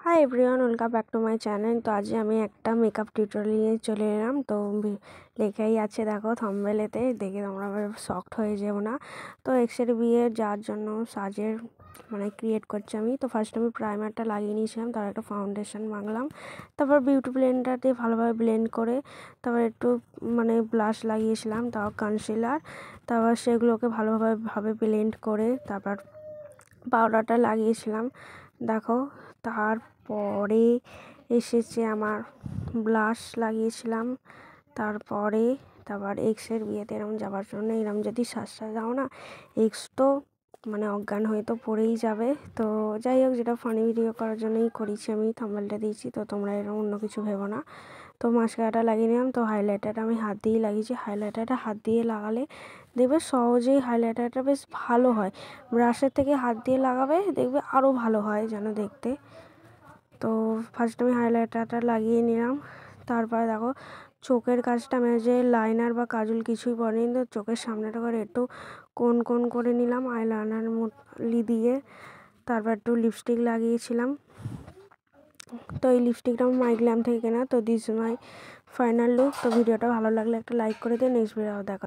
Hi everyone, welcome back to my channel. তো আজ আমি একটা মেকআপ টিউটোরিয়াল নিয়ে চলে এলাম। তো লেখাই আছে, দেখো থাম্বনেলেতে, দেখে তোমরা শকড হয়ে যেও না। তো এক্সের বিয়ে যার জন্য সাজের ক্রিয়েট করছি আমি। তো ফার্স্ট আমি প্রাইমারটা লাগিয়ে নিয়েছিলাম, তারপর একটা ফাউন্ডেশন মাখলাম, তারপর বিউটি ব্লেন্ডার দিয়ে ভালোভাবে ব্লেন্ড করে তারপর একটু ব্লাশ লাগিয়েছিলাম, তারপর কনসিলার, তারপর সেগুলোকে ভালোভাবে ব্লেন্ড করে তারপর পাউডারটা লাগিয়েছিলাম, দেখো। তারপরে এসেছে আমার ব্লাশ লাগিয়েছিলাম। তারপর এক্সের বিয়েতে এরম যাওয়ার জন্য এরম যদি সাজাও না, এক্স তো অজ্ঞান হয়ে তো পড়েই যাবে। তো যাই হোক, যেটা ফানি ভিডিও করার জন্যই করেছি, আমি থাম্বনেলটা দিয়েছি, তো তোমরা এরকম অন্য কিছু ভেবো না। তো মাস্কারাটা লাগিয়ে নিলাম। তো হাইলাইটারটা আমি হাত দিয়েই লাগিয়েছি। হাইলাইটারটা হাত দিয়ে লাগালে দেখবে সহজেই হাইলাইটারটা বেশ ভালো হয়। ব্রাশের থেকে হাত দিয়ে লাগাবে, দেখবে আরও ভালো হয় যেন দেখতে। তো ফার্স্ট আমি হাইলাইটারটা লাগিয়ে নিলাম। তারপরে দেখো চোখের কাজটা, আমি যে লাইনার বা কাজল কিছুই পরিনি, তো চোখের সামনেটা করে একটু কোন কোন করে নিলাম আইলাইনার মলি দিয়ে। তারপর একটু লিপস্টিক লাগিয়েছিলাম। তো এই লিপস্টিকটা আমার মাইগ্ল্যাম থেকে কেনা। তো দিস মাই ফাইনাল লুক। তো ভিডিওটা ভালো লাগলে একটা লাইক করে দিও। নেক্সট ভিডিও দেখো।